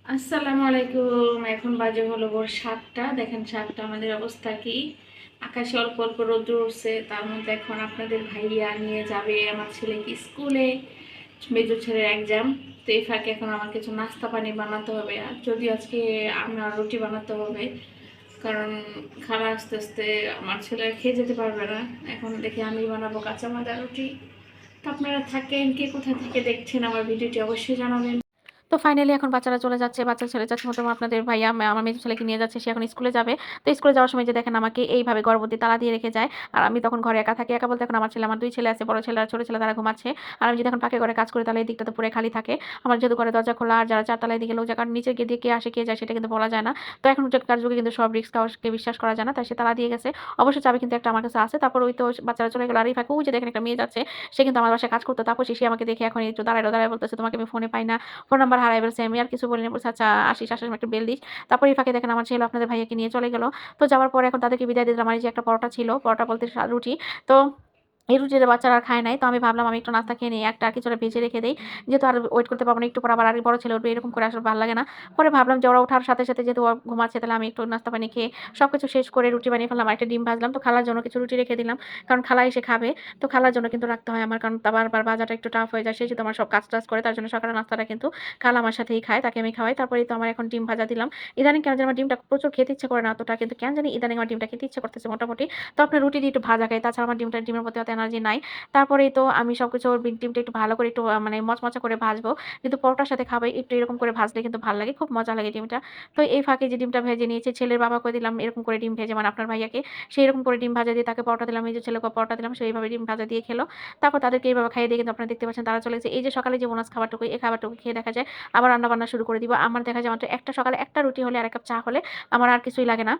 আসসালামু আলাইকুম। এখন বাজে হলো ভোর 7টা। দেখেন 7টা আমাদের অবস্থা কি। আকাশে অল্প অল্প রোদ্র উঠছে, তার মধ্যে এখন আপনাদের ভাইয়া নিয়ে যাবে আমার ছেলেকে স্কুলে। মেজর ছেলের এক্সাম। তো এই ফাঁকে এখন আমার কিছু নাস্তা পানি বানাতে হবে, আর যদি আজকে আমার রুটি বানাতে হবে, কারণ খালা আস্তে আস্তে আমার ছেলে খেয়ে যেতে পারবে না। এখন দেখি আমি বানাবো কাঁচা ময়দা রুটি। তো আপনারা থাকেন, কে কোথা থেকে দেখছেন আমার ভিডিওটি অবশ্যই জানাবেন। তো ফাইনালি এখন বাচ্চারা চলে যাচ্ছে। বাচ্চা ছেলে যাচ্ছে মতো আপনাদের ভাইয়া আমার মেজো ছেলেকে নিয়ে যাচ্ছে। সে এখন স্কুলে যাবে। তো স্কুলে যাওয়ার সময় যে দেখেন আমাকে এইভাবে গর্ভবতী তালা দিয়ে রেখে যায়। আর আমি তখন ঘরে একা থাকি। একা বলতে এখন আমার 2 ছেলে আছে। বড় ছেলে আর ছোট ছেলে তারা ঘুমাচ্ছে। আর আমি যদি এখন পাকে ঘরে কাজ করি তাহলে এই দিকটা তো পুরো খালি থাকে। আমার যেহেতু ঘরে দরজা খোলা, আর যারা 4 তলায় দিকে লোক যায়, কারণ নিচে গিয়ে দিয়ে কে আসে কে যায় সেটা কিন্তু বলা যায় না। তো এখনকার যুগে কিন্তু সব রিস্ক কাউকে বিশ্বাস করা যায় না। তাই সে তালা দিয়ে গেছে। অবশ্য চাবি কিন্তু একটা আমার কাছে আছে। তারপর ওই তো বাচ্চারা চলে গেল। আর এই ফাঁকে ওই যে দেখেন একটা মেয়ে যাচ্ছে। সে কিন্তু আমার বাসায় কাজ করতো। তারপর সে আমাকে দেখে এখন একটু দাঁড়ায় বলতেছে, তোমাকে আমি ফোনে পাই না, ফোন নাম্বার হারাই ফেলছি। আমি আর কিছু বলিনি, বলছে আচ্ছা আসিস আসার সময় একটা বেল দিস। তারপর এই ফাঁকে দেখেন আমার ছেলে আপনাদের ভাইয়াকে নিয়ে চলে গেল। তো যাওয়ার পরে এখন তাদেরকে বিদায় দিলাম। আর এই যে একটা পরোটা ছিল, পরোটা বলতে রুটি। তো এই রুটিটা বাচ্চারা আর খায় নাই। তো আমি ভাবলাম আমি একটু নাস্তা খেয়ে নিই, একটা আর কিছুটা ভেজে রেখে দেই, যেহেতু আর ওয়েট করতে পারবো না। একটু পর আবার আরেক বড় ছেলে উঠবে, এরকম করে আসলে ভালো লাগে না। পরে ভাবলাম যে ওরা ওঠার সাথে সাথে যেহেতু ও ঘুমাচ্ছে, তাহলে আমি একটু নাস্তা পানি খেয়ে সবকিছু শেষ করে রুটি বানিয়ে ফেললাম, আর একটা ডিম ভাজলাম। তো খালার জন্য কিছু রুটি রেখে দিলাম, কারণ খালা এসে খাবে। তো খালার জন্য কিন্তু রাখতে হয় আমার, কারণ বারবার ভাজাটা একটু টাফ হয়ে যায়। সে যেহেতু আমার সব কাজ টাজ করে, তার জন্য সকালের নাস্তাটা কিন্তু খালা আমার সাথেই খায়, তাকে আমি খাওয়াই। তারপরেই তো আমার এখন ডিম ভাজা দিলাম। ইদানিং কেন জানি আমার ডিমটা প্রচুর খেতে ইচ্ছে করে না অতটা, কিন্তু কেন জানি ইদানিং আমার ডিমটা খেতে ইচ্ছে করতেছে মোটামুটি। তো আপনার রুটি দিয়ে একটু ভাজা খাই, তাছাড়া আমার ডিমের প্রতি অত এনার্জি নাই। তারপরেই তো আমি সবকিছু ওর ডিমটা একটু ভালো করে একটু মানে মচমচা করে ভাজবো। কিন্তু পরোটার সাথে খাবে একটু এরকম করে ভাজলে কিন্তু ভাল লাগে, খুব মজা লাগে ডিমটা। তো এই ফাঁকে যে ডিমটা ভেজে নিয়েছি, ছেলের বাবাকে দিলাম এরকম করে ডিম ভেজে, মানে আপনার ভাইয়াকে। সেই এরকম করে ডিম ভাজা দিয়ে তাকে পরোটা দিলাম। এই যে ছেলেকে পরোটা দিলাম, সেই এইভাবে ডিম ভাজা দিয়ে খেলো। তারপর তাদেরকে এইভাবে খাইয়ে দিয়ে কিন্তু আপনারা দেখতে পাচ্ছেন তারা চলে গেছে। এই যে সকালে যে বোনাস খাবারটুকু, এই খাবারটুকু খেয়ে দেখা যায় আবার রান্না বান্না শুরু করে দিব। আমার দেখা যায় মাত্র একটা সকালে একটা রুটি হলে আর এক কাপ চা হলে আমার আর কিছুই লাগে না।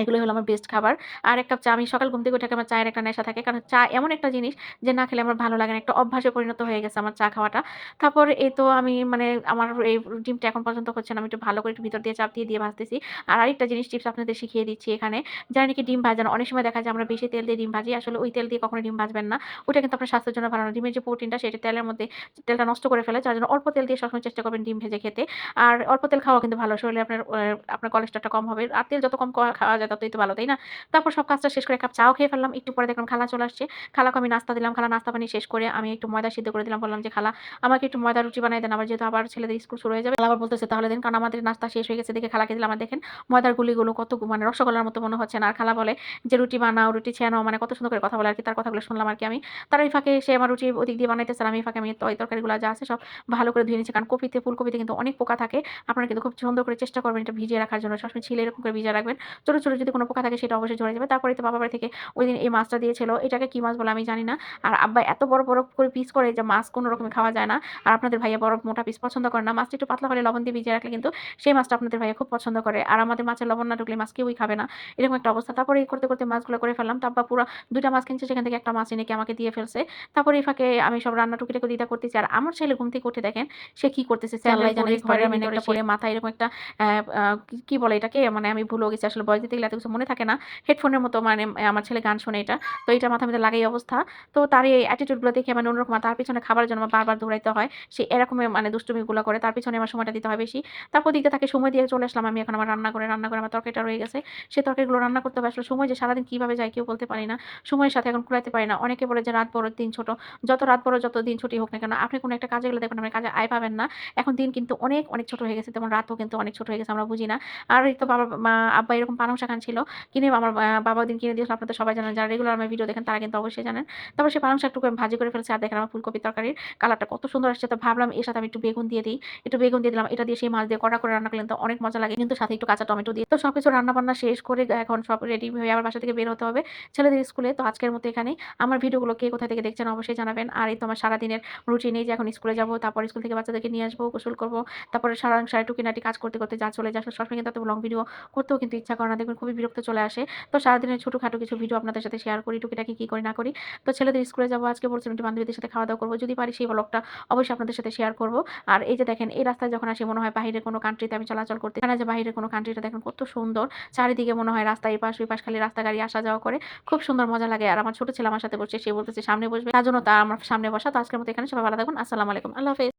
এগুলোই হলো আমার বেস্ট খাবার। আর ১ কাপ চা, আমি সকাল ঘুম থেকে উঠে আমার চায়ের একটা নেশা থাকে। কারণ চা এমন একটা জিনিস যে না খেলে আমার ভালো লাগে না। একটা অভ্যাসে পরিণত হয়ে গেছে আমার চা খাওয়াটা। তারপর এই তো আমি মানে আমার এই ডিমটা এখন পর্যন্ত হচ্ছে না। আমি একটু ভালো করে একটু ভিতর দিয়ে চাপ দিয়ে ভাজতেছি। আর আরেকটা জিনিস টিপস আপনাদের শিখিয়ে দিচ্ছি এখানে। যারা নাকি ডিম ভাজেন, অনেক সময় দেখা যায় আমরা বেশি তেল দিয়ে ডিম ভাজি। আসলে ওই তেল দিয়ে কখনো ডিম ভাজবেন না। ওটা কিন্তু আপনার স্বাস্থ্যের জন্য ভালো না। ডিমের যে প্রোটিনটা সেটা তেলের মধ্যে তেলটা নষ্ট করে ফেলে। যার জন্য অল্প তেল দিয়ে সবসময় চেষ্টা করবেন ডিম ভেজে খেতে। আর অল্প তেল খাওয়া কিন্তু ভালো। শরীরে আপনার কোলেস্টেরলটা কম হবে। আর তেল যত কম খাওয়া যায় ততই তো ভালো, তাই না? তারপর সব কাজটা শেষ করে ১ কাপ চাও খেয়ে ফেললাম। একটু পরে দেখলাম খালা চলে আসছে। খালাকে আমি নাস্তা দিলাম। খালা নাস্তা পানি শেষ করে আমি একটু ময়দা সিদ্ধ করে দিলাম। বললাম যে, "খালা আমাকে একটু ময়দা রুটি বানায় দেন।" যেহেতু আবার ছেলেদের স্কুল শুরু হয়ে যাবে। খালা আবার বলতেছে, "তাহলে দেন।" কারণ আমাদের নাস্তা শেষ হয়ে গেছে দেখে খালাকে দিলাম। আর দেখেন ময়দার গুলিগুলো কত মানে রসগোল্লার মতো মনে হচ্ছে না। আর খালা বলে যে, "রুটি বানাও, রুটি ছেনো।" মানে কত সুন্দর করে কথা বলে আরকি। তার কথাগুলো শুনলাম আরকি আমি। তার এই ফাঁকে সে আমার রুটি ওদিক দিয়ে বানাইতেছে। আর আমি এই ফাঁকে আমি তরকারিগুলো যা আছে সব ভালো করে ধুয়ে নিচ্ছি। কারণ ফুলকপিতে কিন্তু অনেক পোকা থাকে। আপনারা কিন্তু খুব সুন্দর করে চেষ্টা করবেন এটা ভিজিয়ে রাখার জন্য। সবসময় ছিলে এরকম করে ভিজিয়ে রাখবেন। ছোট, ছোট যদি কোনো পোকা থাকে সেটা অবশ্যই ঝরে যাবে। তারপরেই তো বাবার বাড়ি থেকে ঐদিন এই মাছটা দিয়েছিল। এটাকে কি মাছ বলে আমি জানি না। আর আব্বা এত বড়, বড় করে পিস করে যে মাছ কোনো রকমে খাওয়া যায় না। আর আপনাদের ভাইয়া বড় মোটা পিস পছন্দ করে না। মাছটা একটু পাতলা হলে লবণ দিয়ে ভিজিয়ে রাখলে কিন্তু সেই মাছটা আপনাদের ভাইয়া খুব পছন্দ করে। আর আমাদের মাছের লবণ না ঢুকলে মাছ কেউই খাবে না। এরকম একটা অবস্থা। তারপরে এই করতে, করতে মাছগুলো করে ফেললাম। তো আব্বা পুরা ২ টা মাছ কিনছে, সেখান থেকে ১ টা মাছ এনে আমাকে দিয়ে ফেলছে। তারপরে এই ফাঁকে আমি সব রান্না টুকিটাকি দিদা করতেছি। আর আমার ছেলে ঘুম থেকে উঠে দেখেন সে কি করতেছে, স্যান্ডেল পরে ঘরের ভিতরে পরে মাথায় এরকম একটা অ্যা আ কি বলে এটাকে, মানে আমি ভুলেও গেছি আসলে, বয়স দিতে গেলে এত কিছু মনে থাকে না। হেডফোনের মতো মানে আমার ছেলে গান শোনে এটা। তো এটা মাথার মধ্যে লাগাই অবস্থা। তো তার এই attitude গুলো দেখে মানে অন্যরকম। তার পিছনে খাবারের জন্য আমার বারবার দৌড়াইতে হয়। সে এরকমই মানে দুষ্টুমিগুলা করে। তার পিছনে আমার সময়টা দিতে হয় বেশি। তারপর দিতে তাকে সময় দিয়ে চলে আসলাম আমি এখন আমার রান্নাঘরে আমার তরকারিটা রয়ে গেছে। সেই তরকারিগুলো রান্না করতে হবে। আসলে সময় যে সারাদিন কিভাবে যায় কেউ বলতে পারি না। সময়ের সাথে এখন কুলাইতে পারি না। অনেকে বলে যে রাত বড় দিন ছোট। যত রাত বড় যত দিন ছুটি হোক না কেন, আপনি কোনো একটা কাজে গেলে দেখবেন আপনি কাজে আয় পাবেন না। এখন দিন কিন্তু অনেক, অনেক ছোট হয়ে গেছে। তেমন রাতও কিন্তু অনেক ছোট হয়ে গেছে, আমরা বুঝি না। আর এই তো আব্বা এরকম পালং শাক আনছিল। কিনে আমার বাবা ওইদিন কিনে দিয়েছিল। আপনারা তো সবাই জানেন, যারা রেগুলার আমার ভিডিও দেখেন তারা কিন্তু অবশ্যই জানেন। তারপর সেই পালং শাকটুকু আমি ভাজি করে ফেলছি। আর দেখেন আমার ফুলকপির তরকারির কালারটা কত সুন্দর আসছে। তো ভাবলাম এর সাথে আমি একটু বেগুন দিয়ে দিই। একটু বেগুন দিয়ে দিলাম। এটা দিয়ে সেই মাছ দিয়ে কড়া করে রান্না করলে তো অনেক মজা লাগে। কিন্তু সাথে একটু কাঁচা টমেটো দিয়ে। তো সবকিছু রান্না-বান্না শেষ করে এখন সব রেডি হয়ে আবার বাসা থেকে বের হতে হবে ছেলেদের স্কুলে। তো আজকের মতো এখানেই। আমার ভিডিওগুলো কে কোথা থেকে দেখছেন অবশ্যই জানাবেন। আর এই তো আমার সারাদিনের রুটিন, এই যে এখন স্কুলে যাব, তারপর স্কুল থেকে বাচ্চাদেরকে নিয়ে আসবো, গোসল করব। তারপরে সারাংশায় টুকিনাটি কাজ করতে, করতে যা চলে যায়। আসলে সবসময় কিন্তু এত লং ভিডিও করতেও কিন্তু ইচ্ছা করে না। দেখবেন খুবই বিরক্ত চলে আসে। তো সারাদিনের ছোটখাটো কিছু ভিডিও আপনাদের সাথে শেয়ার করি, টুকিটাকি কি করি না করি। তো ছেলেদের স্কুলে যাবো আজকে, বলছিলাম একটু বান্ধবীদের সাথে খাওয়া-দাওয়া করব। যদি পারি সেই ব্লগটা অবশ্যই আপনাদের সাথে শেয়ার করব। আর এই যে দেখেন এই রাস্তায় যখন আসি মনে হয় বাহিরের কোনো কান্ট্রিতে আমি চলাচল করতে। এখানে যে বাহিরের কোনো কান্ট্রিটা দেখেন কত সুন্দর। চারিদিকে মনে হয় রাস্তা এপাশ ওইপাশ খালি রাস্তা গাড়ি আসা যাওয়া করে। খুব সুন্দর মজা লাগে। আর আমার ছোট ছেলে আমার সাথে বসছে। সে বলতেছে সামনে বসবে। তার জন্য আমার সামনে বসা। তো আজকের মতো এখানে সবাই ভালো থাকুন। আসসালামু আলাইকুম। আল্লাহ হাফেজ।